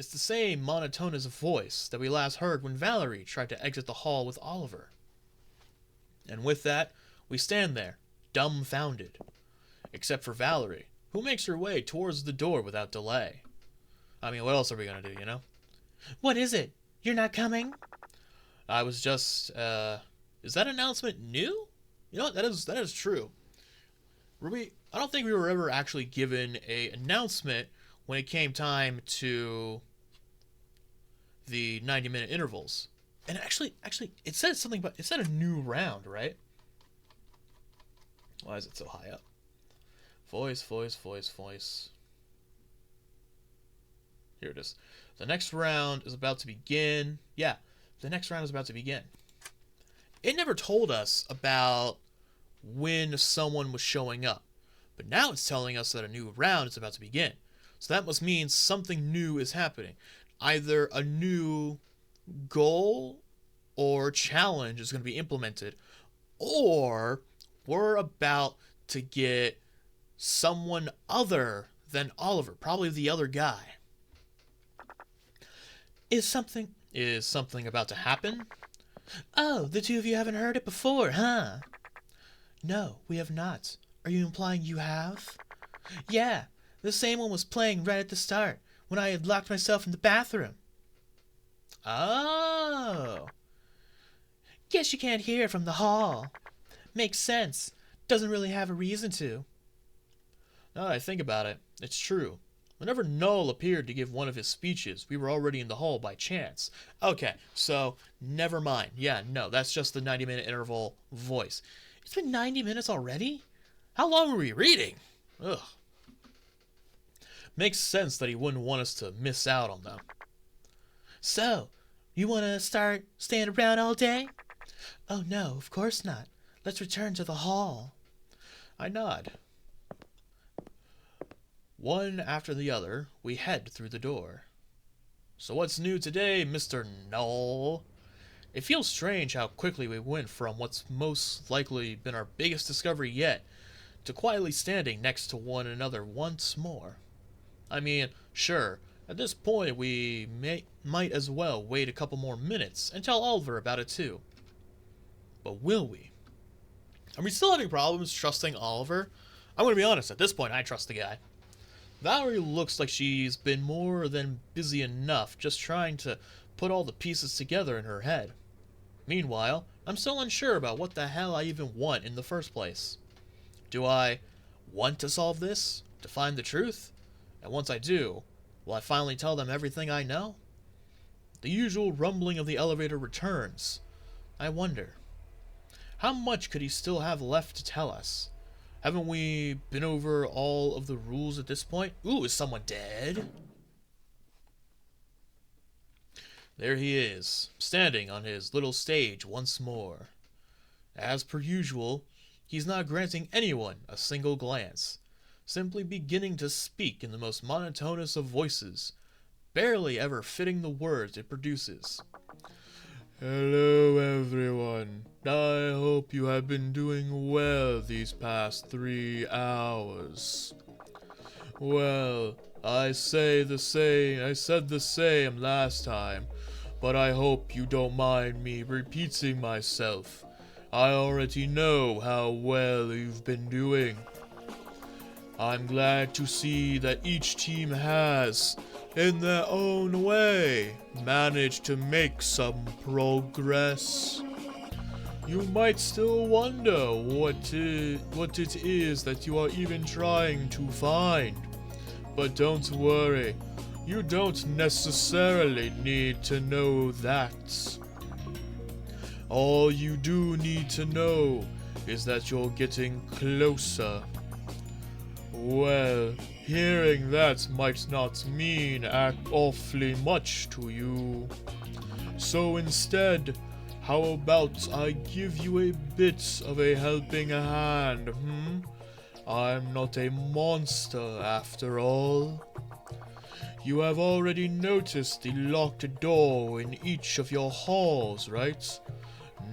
It's the same monotonous voice that we last heard when Valerie tried to exit the hall with Oliver. And with that, we stand there, dumbfounded. Except for Valerie, who makes her way towards the door without delay. I mean, what else are we gonna do, you know? What is it? You're not coming? I was just, is that announcement new? You know what, that is true. I don't think we were ever actually given a announcement when it came time to the 90-minute intervals. And actually, it said something about, it said a new round, right? Why is it so high up? Voice. Here it is. The next round is about to begin. Yeah, the next round is about to begin. It never told us about when someone was showing up. But now it's telling us that a new round is about to begin. So that must mean something new is happening. Either a new goal or challenge is going to be implemented, or we're about to get someone other than Oliver, probably the other guy. Is something about to happen? Oh, the two of you haven't heard it before, huh? No, we have not. Are you implying you have? Yeah, the same one was playing right at the start, when I had locked myself in the bathroom. Oh. Guess you can't hear it from the hall. Makes sense. Doesn't really have a reason to. Now that I think about it, it's true. Whenever Null appeared to give one of his speeches, we were already in the hall by chance. Okay, so never mind. Yeah, no, that's just the 90-minute interval voice. It's been 90 minutes already? How long were we reading? Ugh. Makes sense that he wouldn't want us to miss out on them. So, you want to start staying around all day? Oh no, of course not. Let's return to the hall. I nod. One after the other, we head through the door. So what's new today, Mr. Null? It feels strange how quickly we went from what's most likely been our biggest discovery yet to quietly standing next to one another once more. I mean, sure, at this point we might as well wait a couple more minutes and tell Oliver about it too. But will we? Are we still having problems trusting Oliver? I'm gonna be honest, at this point I trust the guy. Valerie looks like she's been more than busy enough just trying to put all the pieces together in her head. Meanwhile, I'm still unsure about what the hell I even want in the first place. Do I want to solve this? To find the truth? And once I do, will I finally tell them everything I know? The usual rumbling of the elevator returns. I wonder, how much could he still have left to tell us? Haven't we been over all of the rules at this point? Ooh, is someone dead? There he is, standing on his little stage once more. As per usual, he's not granting anyone a single glance, simply beginning to speak in the most monotonous of voices, barely ever fitting the words it produces. Hello, everyone. I hope you have been doing well these past 3 hours. Well, I said the same last time, but I hope you don't mind me repeating myself. I already know how well you've been doing. I'm glad to see that each team has, in their own way, managed to make some progress. You might still wonder what it is that you are even trying to find. But don't worry, you don't necessarily need to know that. All you do need to know is that you're getting closer. Well, hearing that might not mean awfully much to you. So instead, how about I give you a bit of a helping hand, I'm not a monster after all. You have already noticed the locked door in each of your halls, right?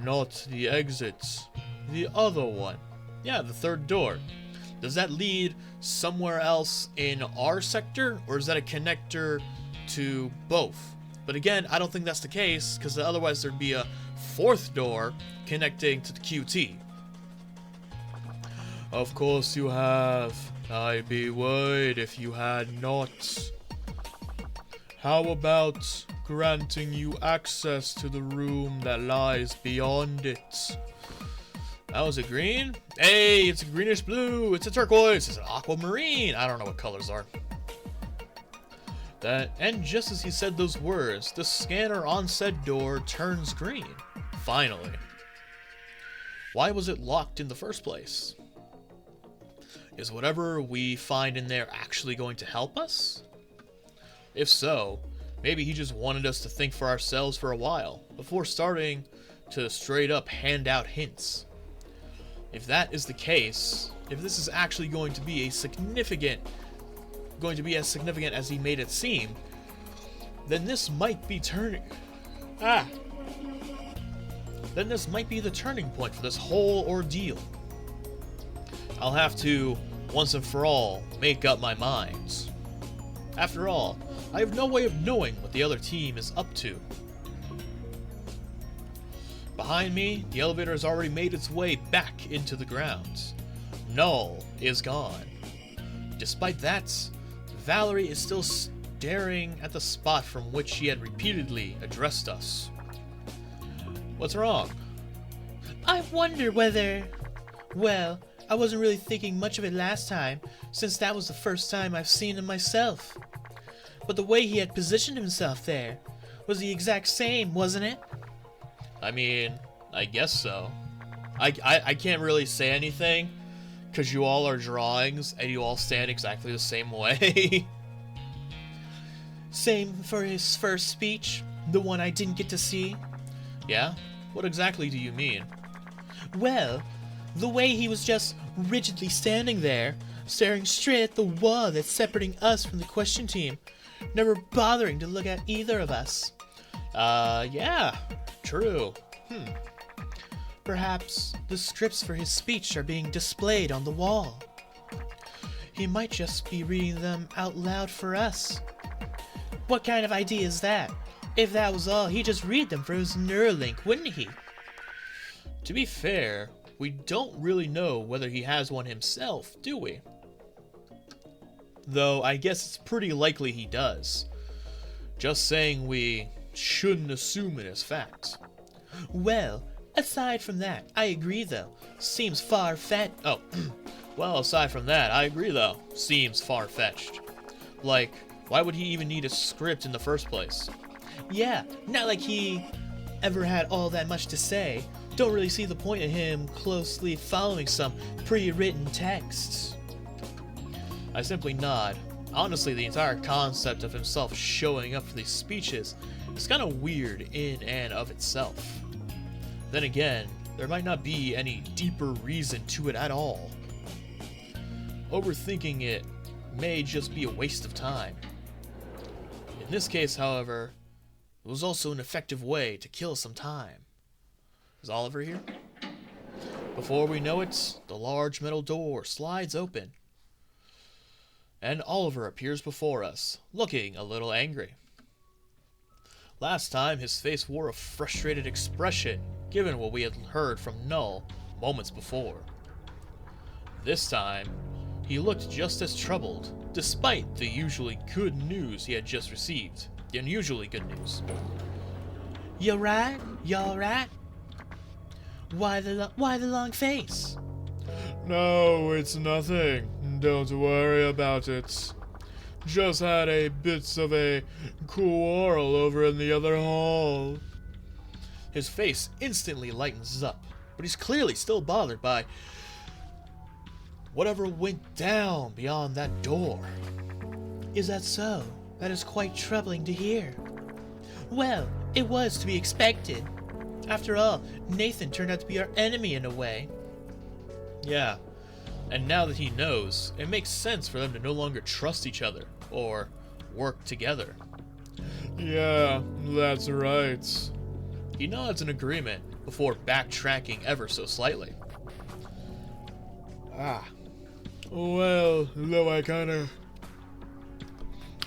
Not the exit. The other one. Yeah, the third door. Does that lead somewhere else in our sector, or is that a connector to both. But again, I don't think that's the case, because otherwise there'd be a fourth door connecting to the QT. Of course you have. I'd be worried if you had not. How about granting you access to the room that lies beyond it? That was a green? Hey, it's a greenish blue, it's a turquoise, it's an aquamarine. I don't know what colors are. And just as he said those words, the scanner on said door turns green. Finally. Why was it locked in the first place? Is whatever we find in there actually going to help us? If so, maybe he just wanted us to think for ourselves for a while, before starting to straight up hand out hints. If that is the case, if this is actually going to be as significant as he made it seem, then this might be Then this might be the turning point for this whole ordeal. I'll have to, once and for all, make up my mind. After all, I have no way of knowing what the other team is up to. Behind me, the elevator has already made its way back into the ground. Null is gone. Despite that, Valerie is still staring at the spot from which she had repeatedly addressed us. What's wrong? I wonder whether... Well, I wasn't really thinking much of it last time, since that was the first time I've seen him myself. But the way he had positioned himself there was the exact same, wasn't it? I mean, I guess so. I can't really say anything, because you all are drawings, and you all stand exactly the same way. Same for his first speech, the one I didn't get to see? Yeah? What exactly do you mean? Well, the way he was just rigidly standing there, staring straight at the wall that's separating us from the question team, never bothering to look at either of us. Yeah, true. Perhaps the scripts for his speech are being displayed on the wall. He might just be reading them out loud for us. What kind of idea is that? If that was all, he'd just read them for his Neuralink, wouldn't he? To be fair, we don't really know whether he has one himself, do we? Though I guess it's pretty likely he does. Just saying we shouldn't assume it as fact. Well, aside from that, I agree though. Seems far-fetched. Oh, well, aside from that, I agree though. Seems far-fetched. Like, why would he even need a script in the first place? Yeah, not like he ever had all that much to say. Don't really see the point in him closely following some pre-written texts. I simply nod. Honestly, the entire concept of himself showing up for these speeches is kind of weird in and of itself. Then again, there might not be any deeper reason to it at all. Overthinking it may just be a waste of time. In this case, however, it was also an effective way to kill some time. Is Oliver here? Before we know it, the large metal door slides open, and Oliver appears before us, looking a little angry. Last time, his face wore a frustrated expression, given what we had heard from Null moments before. This time, he looked just as troubled, despite the usually good news he had just received. The unusually good news. You right? You alright? Why the long face? No, it's nothing. Don't worry about it. Just had a bit of a quarrel over in the other hall. His face instantly lightens up, but he's clearly still bothered by whatever went down beyond that door. Is that so? That is quite troubling to hear. Well, it was to be expected. After all, Nathan turned out to be our enemy in a way. Yeah, and now that he knows, it makes sense for them to no longer trust each other, or work together. Yeah, that's right. He nods in agreement, before backtracking ever so slightly. Well, though I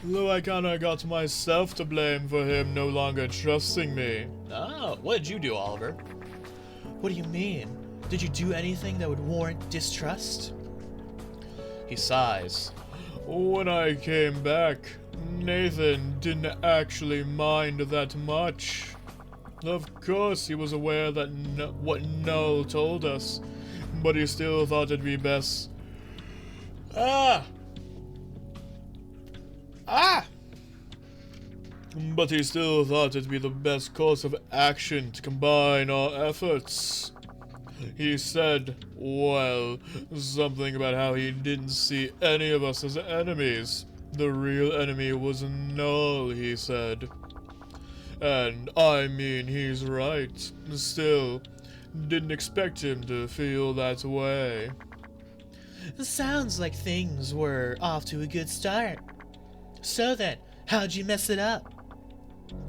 Though I kinda got myself to blame for him no longer trusting me. Oh, what did you do, Oliver? What do you mean? Did you do anything that would warrant distrust? He sighs. When I came back, Nathan didn't actually mind that much. Of course, he was aware that what Null told us, but he still thought it'd be best. Ah! But he still thought it'd be the best course of action to combine our efforts. He said, well, something about how he didn't see any of us as enemies. The real enemy was Null, he said. And I mean, he's right. Still, didn't expect him to feel that way. Sounds like things were off to a good start. So then, how'd you mess it up?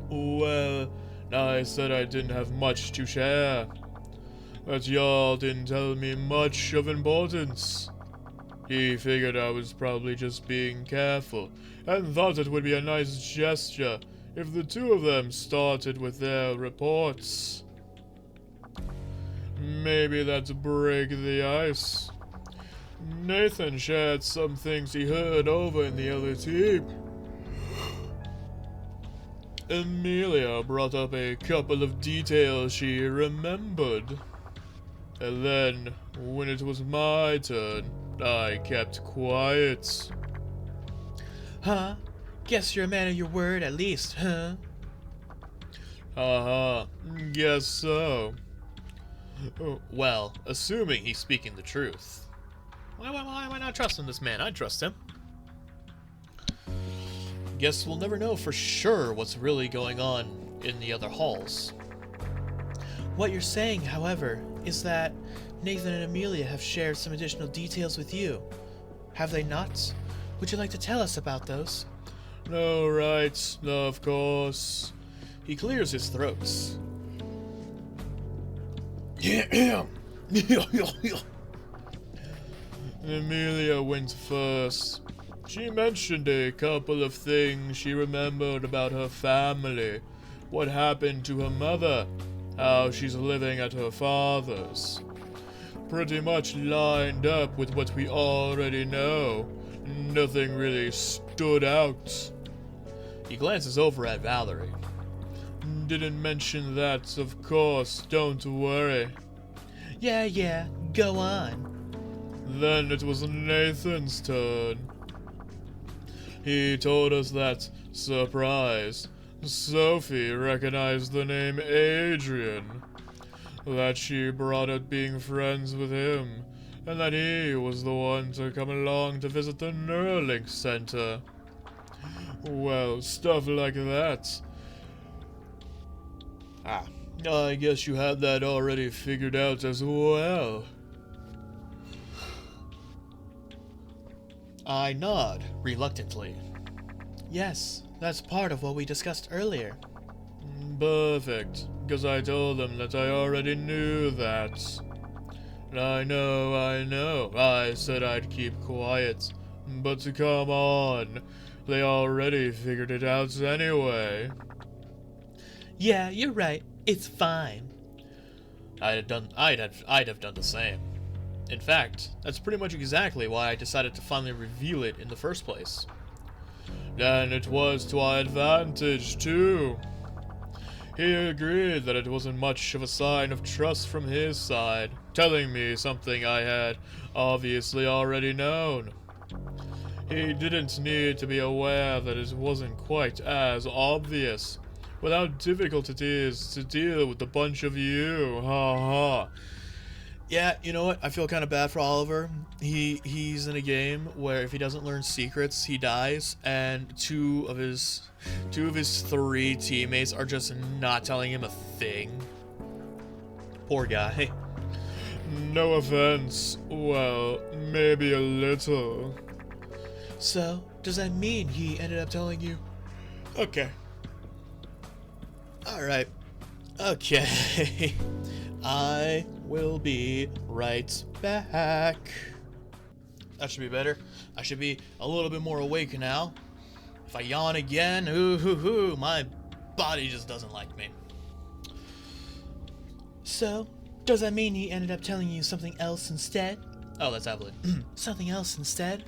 Well, I said I didn't have much to share. That y'all didn't tell me much of importance. He figured I was probably just being careful, and thought it would be a nice gesture if the two of them started with their reports. Maybe that's break the ice. Nathan shared some things he heard over in the other team. Amelia brought up a couple of details she remembered. And then, when it was my turn, I kept quiet. Huh? Guess you're a man of your word at least, huh? Guess so. Well, assuming he's speaking the truth. Why am I not trusting this man? I'd trust him. Guess we'll never know for sure what's really going on in the other halls. What you're saying, however, is that Nathan and Amelia have shared some additional details with you. Have they not? Would you like to tell us about those? No, right, no, of course. He clears his throat. Amelia went first. She mentioned a couple of things she remembered about her family, what happened to her mother, how she's living at her father's. Pretty much lined up with what we already know. Nothing really stood out. He glances over at Valerie. Didn't mention that, of course, don't worry. Yeah, go on. Then it was Nathan's turn. He told us that, surprise, Sophie recognized the name Adrian, that she brought up being friends with him, and that he was the one to come along to visit the Neuralink Center. Well, stuff like that. I guess you had that already figured out as well. I nod reluctantly. Yes, that's part of what we discussed earlier. Perfect, because I told them that I already knew that. I know, I said I'd keep quiet, but come on, they already figured it out anyway. Yeah, you're right. It's fine. I'd have done the same. In fact, that's pretty much exactly why I decided to finally reveal it in the first place. And it was to our advantage, too. He agreed that it wasn't much of a sign of trust from his side, telling me something I had obviously already known. He didn't need to be aware that it wasn't quite as obvious, with how difficult it is to deal with a bunch of you, ha ha. Yeah, you know what? I feel kind of bad for Oliver. He's in a game where if he doesn't learn secrets, he dies, and two of his three teammates are just not telling him a thing. Poor guy. No offense. Well, maybe a little. So, does that mean he ended up telling you? Okay. Alright. Okay. I will be right back. That should be better. I should be a little bit more awake now. If I yawn again, my body just doesn't like me. So, does that mean he ended up telling you something else instead? Oh, that's Evelyn. Something else instead?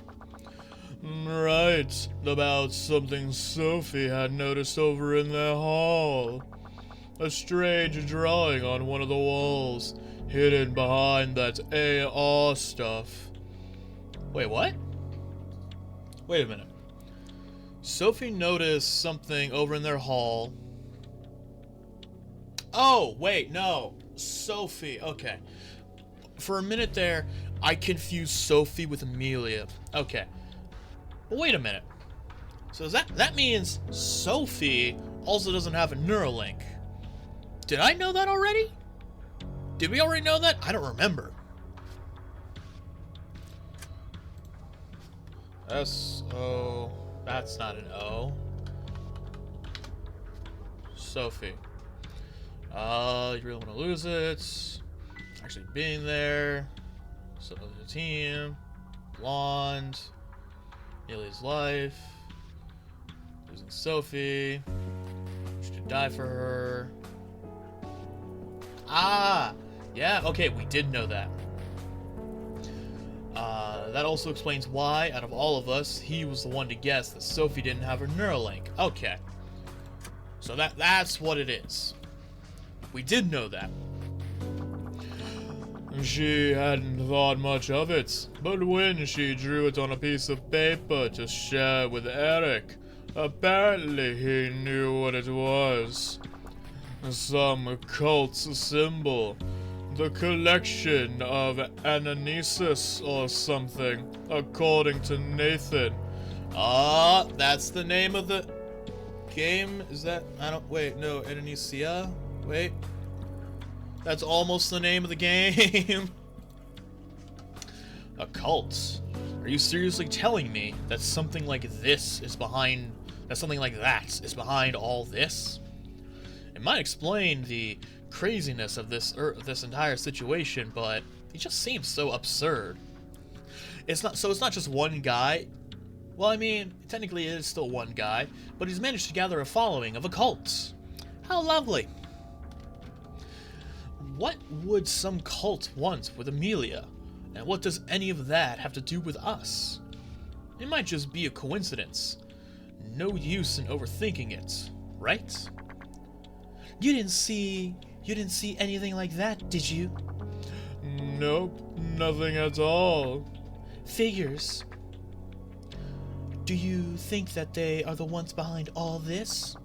Right, about something Sophie had noticed over in their hall. A strange drawing on one of the walls, hidden behind that AR stuff. Wait, what? Wait a minute. Sophie noticed something over in their hall. Oh, wait, no. Sophie, okay. For a minute there, I confused Sophie with Amelia. Okay. But wait a minute. So that means Sophie also doesn't have a Neuralink. Did I know that already? Did we already know that? I don't remember. S-O... That's not an O. Sophie. You really want to lose it. Actually being there. So the team. Blonde. Neely's life. Losing Sophie. Should die for her. Ah! Yeah, okay, we did know that. That also explains why, out of all of us, he was the one to guess that Sophie didn't have her Neuralink. Okay. So that's what it is. We did know that. She hadn't thought much of it, but when she drew it on a piece of paper to share with Eric, apparently he knew what it was. Some cult symbol. The collection of Anamnesia or something, according to Nathan. That's the name of the game? Is that... Wait, no, Anamnesia? Wait. That's almost the name of the game. A cult? Are you seriously telling me that something like this is behind... that something like that is behind all this? It might explain the craziness of this entire situation, but it just seems so absurd. It's not just one guy. Well, I mean, technically it is still one guy, but he's managed to gather a following of a cult. How lovely. What would some cult want with Amelia? And what does any of that have to do with us? It might just be a coincidence. No use in overthinking it, right? You didn't see anything like that, did you? Nope, nothing at all. Figures. Do you think that they are the ones behind all this?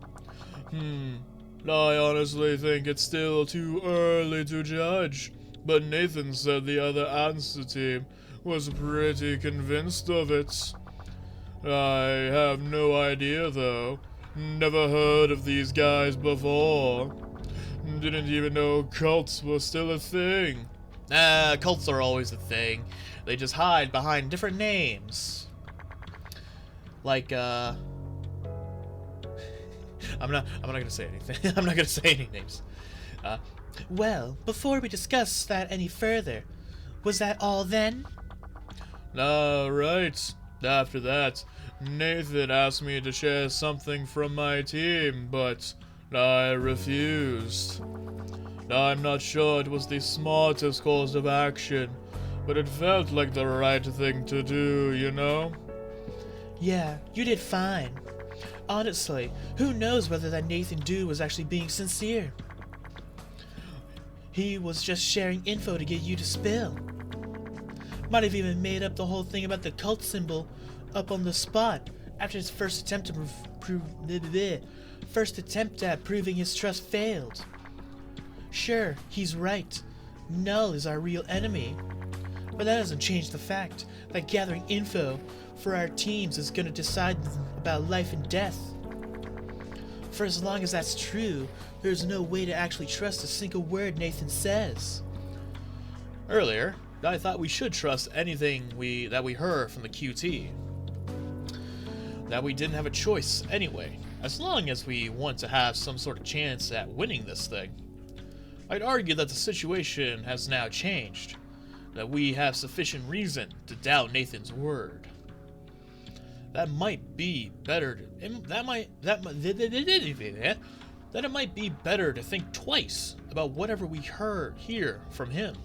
I honestly think it's still too early to judge, but Nathan said the other answer team was pretty convinced of it. I have no idea though. Never heard of these guys before. Didn't even know cults were still a thing. Cults are always a thing. They just hide behind different names. Like, I'm not gonna say anything. I'm not gonna say any names. Well, before we discuss that any further, was that all then? Right. After that, Nathan asked me to share something from my team, but I refused. I'm not sure it was the smartest course of action, but it felt like the right thing to do, you know? Yeah, you did fine. Honestly, who knows whether that Nathan dude was actually being sincere? He was just sharing info to get you to spill. Might have even made up the whole thing about the cult symbol up on the spot after his first attempt at proving his trust failed. Sure, he's right. Null is our real enemy. But that doesn't change the fact that gathering info for our teams is going to decide about life and death. For as long as that's true, there's no way to actually trust a single word Nathan says. Earlier, I thought we should trust anything that we heard from the QT. That we didn't have a choice anyway, as long as we want to have some sort of chance at winning this thing. I'd argue that the situation has now changed, that we have sufficient reason to doubt Nathan's word. that might be better that it might be better to think twice about whatever we hear from him.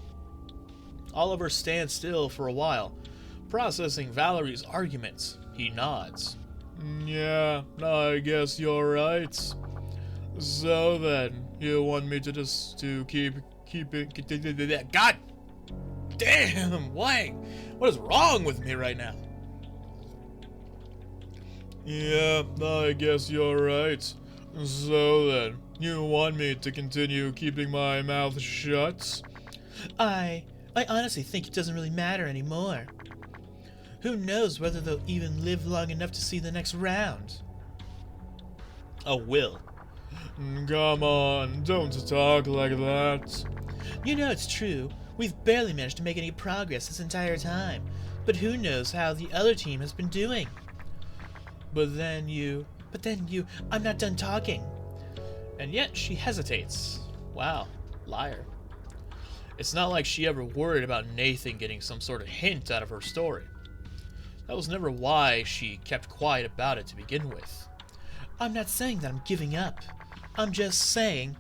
Oliver stands still for a while, processing Valerie's arguments. He nods. Yeah, I guess you're right. So then, you want me to keep it. God damn, Wang! What is wrong with me right now? Yeah, I guess you're right. So then, you want me to continue keeping my mouth shut? I honestly think it doesn't really matter anymore. Who knows whether they'll even live long enough to see the next round? Oh, Will. Come on, don't talk like that. You know it's true. We've barely managed to make any progress this entire time. But who knows how the other team has been doing? But then you, I'm not done talking. And yet she hesitates. Wow, liar. It's not like she ever worried about Nathan getting some sort of hint out of her story. That was never why she kept quiet about it to begin with. I'm not saying that I'm giving up. I'm just saying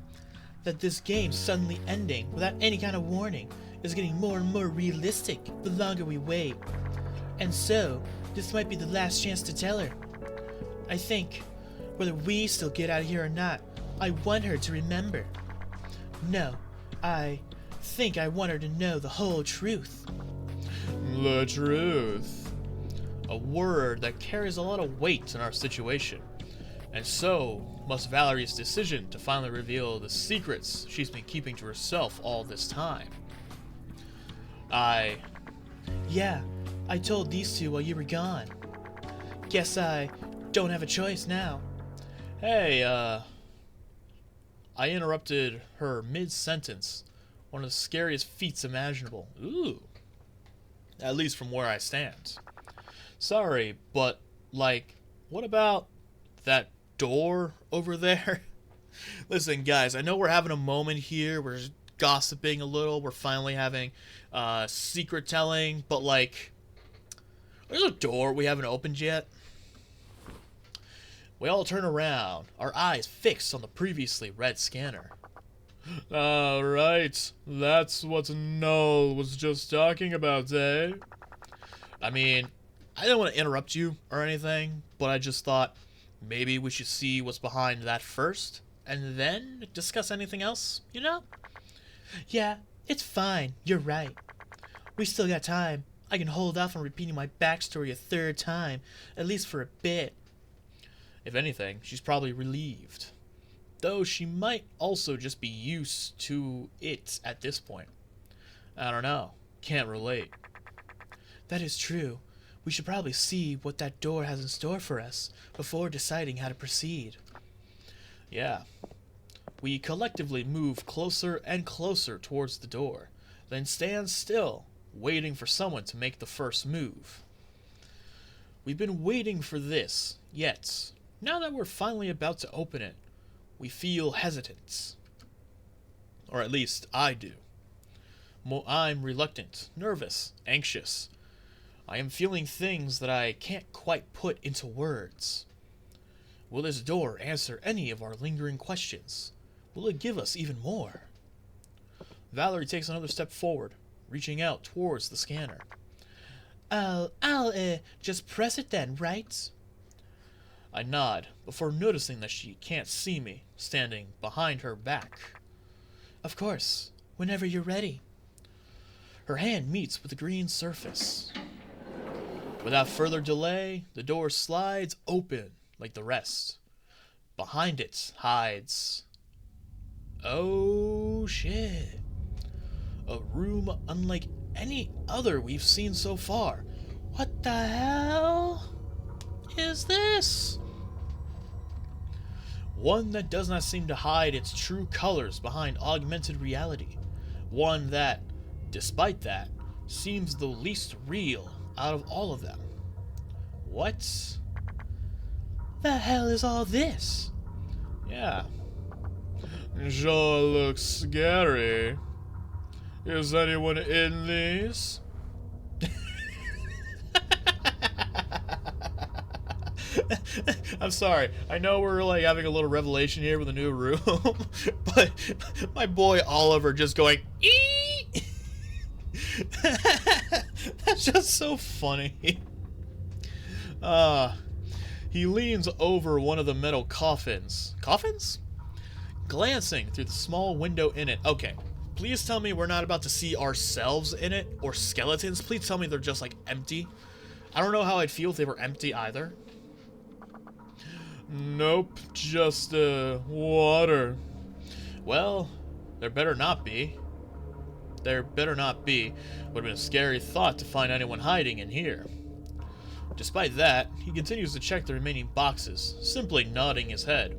that this game suddenly ending without any kind of warning is getting more and more realistic the longer we wait. And so, this might be the last chance to tell her. I think, whether we still get out of here or not, I want her to remember. No, I think I want her to know the whole truth. The truth. A word that carries a lot of weight in our situation. And so must Valerie's decision to finally reveal the secrets she's been keeping to herself all this time. Yeah, I told these two while you were gone. Guess I don't have a choice now. Hey, I interrupted her mid-sentence. One of the scariest feats imaginable. Ooh. At least from where I stand. Sorry, but, like, what about that door over there? Listen, guys, I know we're having a moment here. We're gossiping a little. We're finally having secret telling. But, like, there's a door we haven't opened yet. We all turn around, our eyes fixed on the previously read scanner. Right. That's what Noel was just talking about, eh? I mean, I didn't want to interrupt you or anything, but I just thought maybe we should see what's behind that first, and then discuss anything else, you know? Yeah, it's fine. You're right. We still got time. I can hold off on repeating my backstory a third time, at least for a bit. If anything, she's probably relieved. Though she might also just be used to it at this point. I don't know. Can't relate. That is true. We should probably see what that door has in store for us before deciding how to proceed. Yeah. We collectively move closer and closer towards the door, then stand still, waiting for someone to make the first move. We've been waiting for this, yet, now that we're finally about to open it, we feel hesitance. Or at least I do. I'm reluctant, nervous, anxious. I am feeling things that I can't quite put into words. Will this door answer any of our lingering questions? Will it give us even more? Valerie takes another step forward, reaching out towards the scanner. I'll just press it then, right? I nod, before noticing that she can't see me, standing behind her back. Of course, whenever you're ready. Her hand meets with the green surface. Without further delay, the door slides open like the rest. Behind it hides... oh shit. A room unlike any other we've seen so far. What the hell is this? One that does not seem to hide its true colors behind augmented reality. One that, despite that, seems the least real out of all of them. What the hell is all this? Yeah. Sure looks scary. Is anyone in these? I'm sorry. I know we're like having a little revelation here with a new room, but my boy Oliver just going ee. That's just so funny. He leans over one of the metal coffins. Coffins? Glancing through the small window in it. Okay, please tell me we're not about to see ourselves in it, or skeletons. Please tell me they're just like empty. I don't know how I'd feel if they were empty either. Nope, just water. Well, there better not be. There better not be. Would have been a scary thought to find anyone hiding in here. Despite that, he continues to check the remaining boxes, simply nodding his head.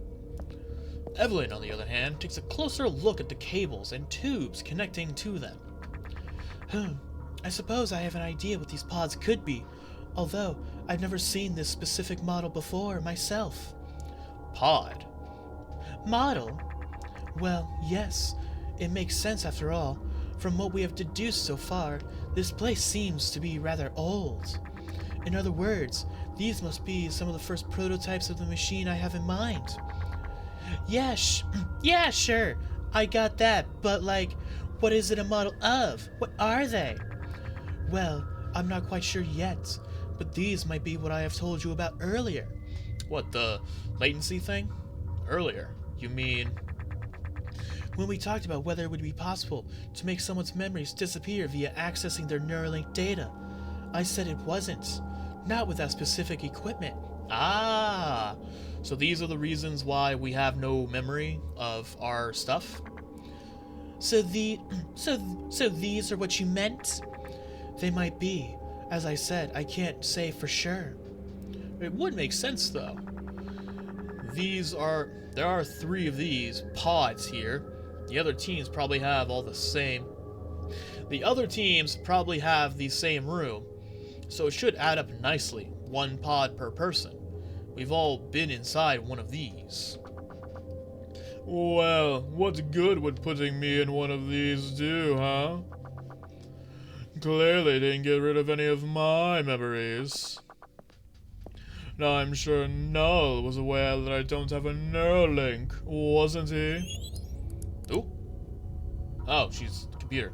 Evelyn, on the other hand, takes a closer look at the cables and tubes connecting to them. I suppose I have an idea what these pods could be, although I've never seen this specific model before myself. Pod? Model? Well, yes. It makes sense after all. From what we have deduced so far, this place seems to be rather old. In other words, these must be some of the first prototypes of the machine I have in mind. Yeah, sure. I got that, but like, what is it a model of? What are they? Well, I'm not quite sure yet, but these might be what I have told you about earlier. What, the latency thing? Earlier. You mean... When we talked about whether it would be possible to make someone's memories disappear via accessing their Neuralink data, I said it wasn't. Not with that specific equipment. Ah! So these are the reasons why we have no memory of our stuff? So these are what you meant? They might be. As I said, I can't say for sure. It would make sense, though. There are 3 of these pods here. The other teams probably have all the same. The other teams probably have the same room, so it should add up nicely. 1 pod per person. We've all been inside one of these. Well, what good would putting me in one of these do, huh? Clearly didn't get rid of any of my memories. Now I'm sure Null was aware that I don't have a Neuralink, wasn't he? Ooh. Oh, she's the computer.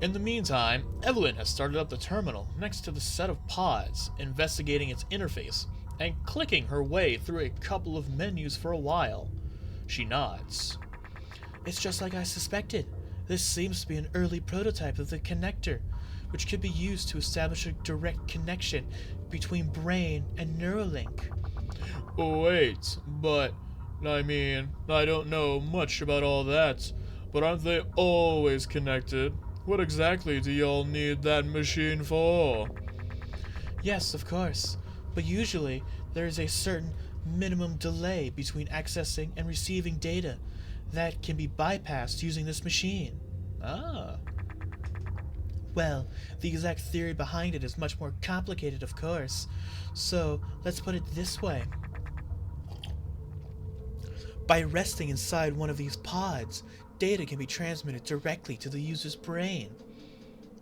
In the meantime, Evelyn has started up the terminal next to the set of pods, investigating its interface, and clicking her way through a couple of menus for a while. She nods. It's just like I suspected. This seems to be an early prototype of the connector, which could be used to establish a direct connection between brain and Neuralink. Wait, but, I mean, I don't know much about all that, but aren't they always connected? What exactly do y'all need that machine for? Yes, of course, but usually there is a certain minimum delay between accessing and receiving data that can be bypassed using this machine. Ah. Well, the exact theory behind it is much more complicated, of course. So, let's put it this way. By resting inside one of these pods, data can be transmitted directly to the user's brain.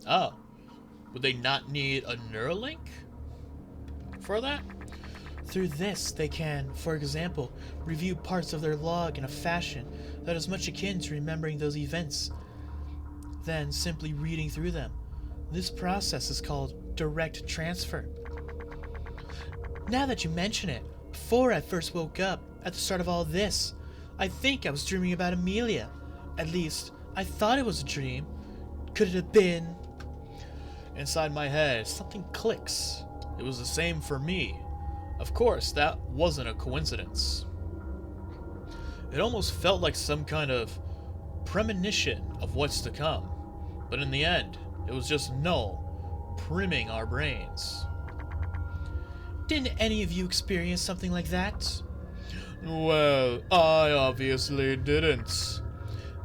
Oh. Would they not need a Neuralink for that? Through this, they can, for example, review parts of their log in a fashion that is much akin to remembering those events, then simply reading through them. This process is called direct transfer. Now that you mention it, before I first woke up, at the start of all this, I think I was dreaming about Amelia. At least, I thought it was a dream. Could it have been? Inside my head, something clicks. It was the same for me. Of course, that wasn't a coincidence. It almost felt like some kind of premonition of what's to come. But in the end, it was just Null priming our brains. Didn't any of you experience something like that? Well, I obviously didn't.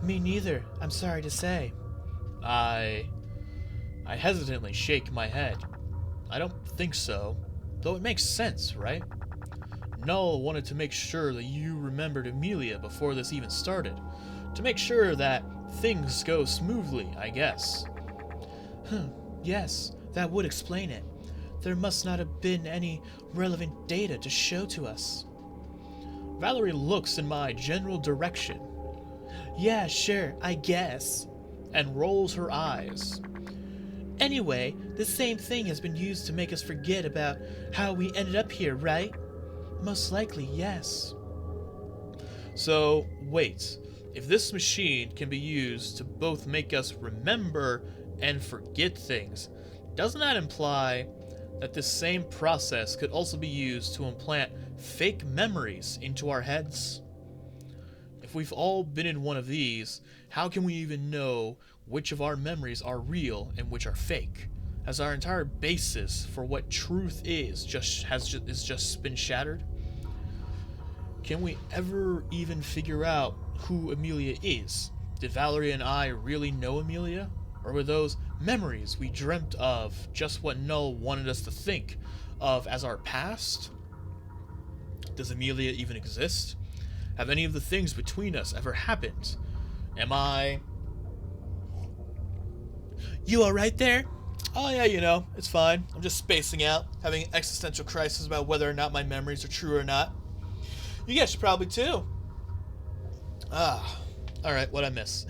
Me neither, I'm sorry to say. I hesitantly shake my head. I don't think so, though it makes sense, right? Null wanted to make sure that you remembered Amelia before this even started. To make sure that things go smoothly, I guess. Yes, that would explain it. there must not have been any relevant data to show to us. Valerie looks in my general direction. Yeah, sure, I guess. And rolls her eyes. Anyway, the same thing has been used to make us forget about how we ended up here, right? Most likely, yes. So, wait. If this machine can be used to both make us remember and forget things, doesn't that imply that this same process could also be used to implant fake memories into our heads? If we've all been in one of these, how can we even know which of our memories are real and which are fake? Has our entire basis for what truth is just been shattered? Can we ever even figure out who Amelia is? Did Valerie and I really know Amelia? Or were those memories we dreamt of just what Null wanted us to think of as our past? Does Amelia even exist? Have any of the things between us ever happened? Am I... You alright there? Oh yeah, it's fine. I'm just spacing out, having an existential crisis about whether or not my memories are true or not. You guys should probably too. Alright, what'd I miss?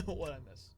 What'd I miss?